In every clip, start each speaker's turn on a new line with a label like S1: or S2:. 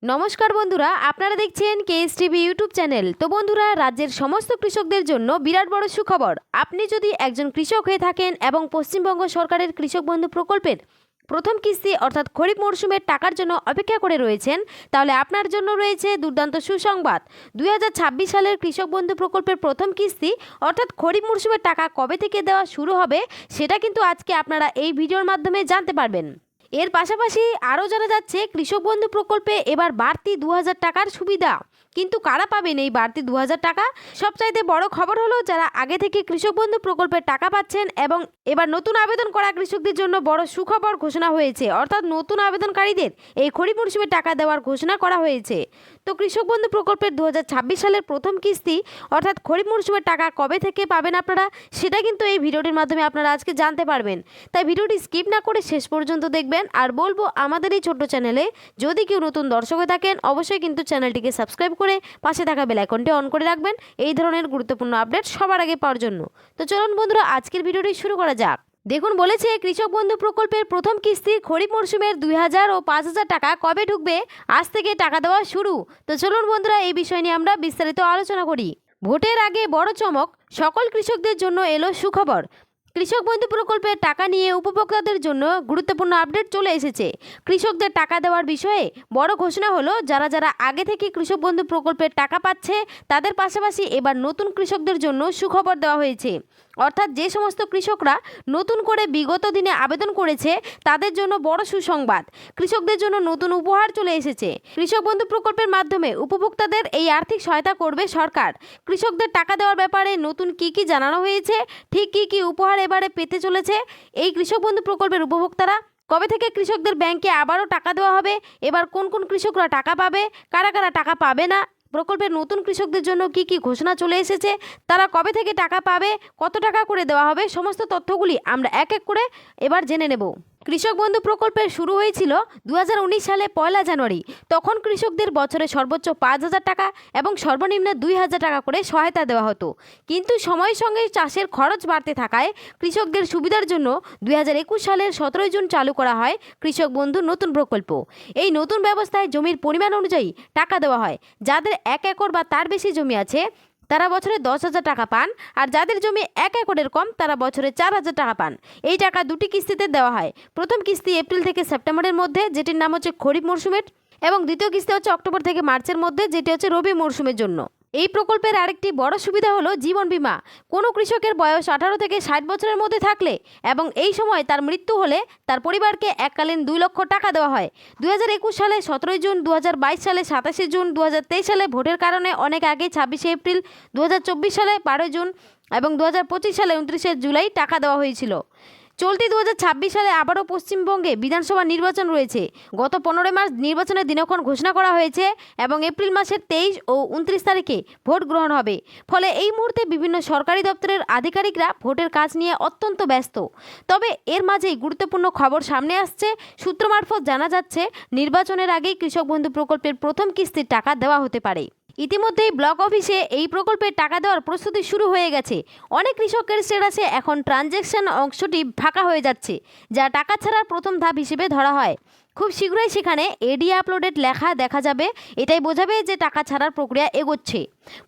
S1: নমস্কার বন্ধুরা, আপনারা দেখছেন কেএস টিভি ইউটিউব চ্যানেল। তো বন্ধুরা, রাজ্যের সমস্ত কৃষকদের জন্য বিরাট বড় সুখবর। আপনি যদি একজন কৃষক হয়ে থাকেন এবং পশ্চিমবঙ্গ সরকারের কৃষক বন্ধু প্রকল্পের প্রথম কিস্তি অর্থাৎ খরিফ মরশুমের টাকার জন্য অপেক্ষা করে রয়েছেন, তাহলে আপনার জন্য রয়েছে দুর্দান্ত সুসংবাদ। 2026 সালের কৃষক বন্ধু প্রকল্পের প্রথম কিস্তি অর্থাৎ খরিফ মরশুমের টাকা কবে থেকে দেওয়া শুরু হবে সেটা কিন্তু আজকে আপনারা এই ভিডিওর মাধ্যমে জানতে পারবেন। এর পাশাপাশি আরও জানা যাচ্ছে কৃষক বন্ধু প্রকল্পে এবার বাড়তি 2000 টাকার সুবিধা। কিন্তু কারা পাবেন এই বাড়তি 2000 টাকা? সবচাইতে বড় খবর হলো যারা আগে থেকে কৃষক বন্ধু প্রকল্পের টাকা পাচ্ছেন এবং এবার নতুন আবেদন করা কৃষকদের জন্য বড় সুখবর ঘোষণা হয়েছে। অর্থাৎ নতুন আবেদনকারীদের এই খরিফ মরশুমে টাকা দেওয়ার ঘোষণা করা হয়েছে। তো কৃষক বন্ধু প্রকল্পের 2026 সালের প্রথম কিস্তি অর্থাৎ খরিফ মরশুমের টাকা কবে থেকে পাবেন আপনারা, সেটা কিন্তু এই ভিডিওটির মাধ্যমে আপনারা আজকে জানতে পারবেন। তাই ভিডিওটি স্কিপ না করে শেষ পর্যন্ত দেখবেন। আর বলবো, আমাদের এই ছোট্ট চ্যানেলে যদি কেউ নতুন দর্শক হয়ে থাকেন অবশ্যই কিন্তু চ্যানেলটিকে সাবস্ক্রাইব করে পাশে থাকা বেল আইকনটি অন করে রাখবেন এই ধরনের গুরুত্বপূর্ণ আপডেট সবার আগে পাওয়ার জন্য। তো চলুন বন্ধুরা, আজকের ভিডিওটি শুরু করা যাক। দেখুন, বলেছে কৃষক বন্ধু প্রকল্পের প্রথম কিস্তি খরিফ মরশুমের 2000 ও 5000 টাকা কবে ঢুকবে, আজ থেকে টাকা দেওয়া শুরু। তো চলুন বন্ধুরা, এই বিষয় নিয়ে আমরা বিস্তারিত আলোচনা করি। ভোটের আগে বড় চমক, সকল কৃষকদের জন্য এলো সুখবর। কৃষক বন্ধু প্রকল্পের টাকা নিয়ে উপভোক্তাদের জন্য গুরুত্বপূর্ণ আপডেট চলে এসেছে। কৃষকদের টাকা দেওয়ার বিষয়ে বড় ঘোষণা হলো, যারা যারা আগে থেকে কৃষক বন্ধু প্রকল্পের টাকা পাচ্ছে তাদের পাশাপাশি এবার নতুন কৃষকদের জন্য সুখবর দেওয়া হয়েছে। অর্থাৎ যে সমস্ত কৃষকরা নতুন করে বিগত দিনে আবেদন করেছে তাদের জন্য বড় সুসংবাদ। কৃষকদের জন্য নতুন উপহার চলে এসেছে। কৃষক বন্ধু প্রকল্পের মাধ্যমে উপভোক্তাদের এই আর্থিক সহায়তা করবে সরকার। কৃষকদের টাকা দেওয়ার ব্যাপারে নতুন কি জানানো হয়েছে, ঠিক কি উপহার এবারে পেতে চলেছে এই কৃষক বন্ধু প্রকল্পের উপভোক্তারা, কবে থেকে কৃষকদের ব্যাংকে আবারও টাকা দেওয়া হবে, এবার কোন কোন কৃষকরা টাকা পাবে, কারা কারা টাকা পাবে না, প্রকল্পের নতুন কৃষকদের জন্য কি ঘোষণা চলে এসেছে, তারা কবে থেকে টাকা পাবে, কত টাকা করে দেওয়া হবে, সমস্ত তথ্যগুলি আমরা এক এক করে এবার জেনে নেব। কৃষক বন্ধু প্রকল্পের শুরু হয়েছিল 2019 সালে 1 জানুয়ারি। তখন কৃষকদের বছরে সর্বোচ্চ 5000 টাকা এবং সর্বনিম্ন 2000 টাকা করে সহায়তা দেওয়া হতো। কিন্তু সময়ের সঙ্গে চাষের খরচ বাড়তে থাকায় কৃষকদের সুবিধার জন্য 2021 সালের 17 জুন চালু করা হয় কৃষক বন্ধু নতুন প্রকল্প। এই নতুন ব্যবস্থায় জমির পরিমাণ অনুযায়ী টাকা দেওয়া হয়। যাদের 1 একর বা তার বেশি জমি আছে তারা বছরে 10,000 টাকা পান, আর যাদের জমি 1 একরের কম তারা বছরে 4000 টাকা পান। এই টাকা দুটি কিস্তিতে দেওয়া হয়। প্রথম কিস্তি এপ্রিল থেকে সেপ্টেম্বরের মধ্যে, যেটির নাম হচ্ছে খরিফ মরশুমের, এবং দ্বিতীয় কিস্তি হচ্ছে অক্টোবর থেকে মার্চের মধ্যে, যেটি হচ্ছে রবি মরশুমের জন্য। এই প্রকল্পের আরেকটি বড় সুবিধা হলো জীবন বীমা। কোনো কৃষকের বয়স 18 থেকে 60 বছরের মধ্যে থাকলে এবং এই সময় তার মৃত্যু হলে তার পরিবারকে এককালীন 2 লক্ষ টাকা দেওয়া হয়। 2021 সালে 17 জুন, 2022 সালে 27 জুন, 2023 সালে ভোটের কারণে অনেক আগে 26 এপ্রিল, 2024 সালে 12 জুন এবং 2025 সালে 29 জুলাই টাকা দেওয়া হয়েছিল। চলতি 2026 সালে আবারও পশ্চিমবঙ্গে বিধানসভা নির্বাচন রয়েছে। গত 15 মার্চ নির্বাচনের দিনক্ষণ ঘোষণা করা হয়েছে এবং এপ্রিল মাসের 23 ও 29 তারিখে ভোট গ্রহণ হবে। ফলে এই মুহূর্তে বিভিন্ন সরকারি দপ্তরের আধিকারিকরা ভোটের কাজ নিয়ে অত্যন্ত ব্যস্ত। তবে এর মাঝেই গুরুত্বপূর্ণ খবর সামনে আসছে। সূত্র মারফত জানা যাচ্ছে নির্বাচনের আগেই কৃষক বন্ধু প্রকল্পের প্রথম কিস্তির টাকা দেওয়া হতে পারে। ইতিমধ্যেই ব্লক অফিসে এই প্রকল্পের টাকা দেওয়ার প্রস্তুতি শুরু হয়ে গেছে। অনেক কৃষকের স্ট্যাটাসে এখন ট্রানজ্যাকশন অংশটি ফাঁকা হয়ে যাচ্ছে, যা টাকা ছাড়ার প্রথম ধাপ হিসেবে ধরা হয়। খুব শীঘ্রই সেখানে এডি আপলোডেড লেখা দেখা যাবে। এটাই বোঝাবে যে টাকা ছাড়ার প্রক্রিয়া এগোচ্ছে।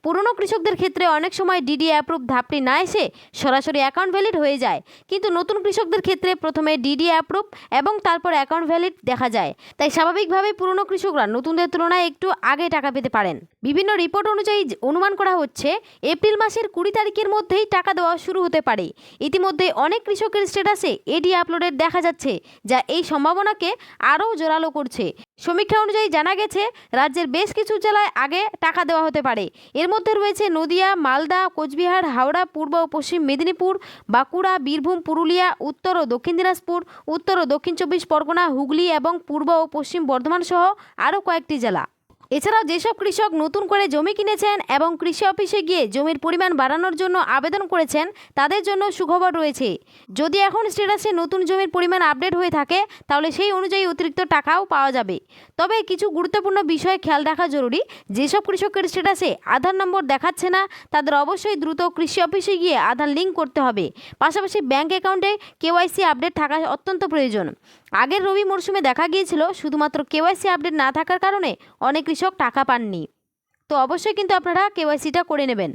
S1: পুরনো কৃষকদের ক্ষেত্রে অনেক সময় ডিডি অ্যাপ্রুভ ধাপটি না এসে সরাসরি অ্যাকাউন্ট ভ্যালিড হয়ে যায়, কিন্তু নতুন কৃষকদের ক্ষেত্রে প্রথমে ডিডি অ্যাপ্রুভ এবং তারপর অ্যাকাউন্ট ভ্যালিড দেখা যায়। তাই স্বাভাবিকভাবে পুরনো কৃষকরা নতুনদের তুলনায় একটু আগে টাকা পেতে পারেন। বিভিন্ন রিপোর্ট অনুযায়ী অনুমান করা হচ্ছে এপ্রিল মাসের 20 তারিখের মধ্যেই টাকা দেওয়া শুরু হতে পারে। ইতিমধ্যে অনেক কৃষকের স্ট্যাটাসে এডি আপলোডেড দেখা যাচ্ছে, যা এই সম্ভাবনাকে আরও জোরালো করছে। সমীক্ষা অনুযায়ী জানা গেছে রাজ্যের বেশ কিছু জেলায় আগে টাকা দেওয়া হতে পারে। এর মধ্যে রয়েছে নদিয়া, মালদা, কোচবিহার, হাওড়া, পূর্ব ও পশ্চিম মেদিনীপুর, বাঁকুড়া, বীরভূম, পুরুলিয়া, উত্তর ও দক্ষিণ দিনাজপুর, উত্তর ও দক্ষিণ 24 পরগনা, হুগলি এবং পূর্ব ও পশ্চিম বর্ধমান সহ আরও কয়েকটি জেলা। এছাড়াও যেসব কৃষক নতুন করে জমি কিনেছেন এবং কৃষি অফিসে গিয়ে জমির পরিমাণ বাড়ানোর জন্য আবেদন করেছেন তাদের জন্য সুখবর রয়েছে। যদি এখন স্ট্যাটাসে নতুন জমির পরিমাণ আপডেট হয়ে থাকে তাহলে সেই অনুযায়ী অতিরিক্ত টাকাও পাওয়া যাবে। তবে কিছু গুরুত্বপূর্ণ বিষয়ে খেয়াল রাখা জরুরি। যেসব কৃষকের স্ট্যাটাসে আধার নম্বর দেখাচ্ছে না তাদের অবশ্যই দ্রুত কৃষি অফিসে গিয়ে আধার লিঙ্ক করতে হবে। পাশাপাশি ব্যাংক অ্যাকাউন্টে কেওয়াইসি আপডেট থাকা অত্যন্ত প্রয়োজন। আগের রবি মরশুমে দেখা গিয়েছিল শুধুমাত্র কেওয়াইসি আপডেট না থাকার কারণে অনেক কৃষক টাকা পাননি। তো অবশ্যই কিন্তু আপনারা কেওয়াইসিটা করে নেবেন।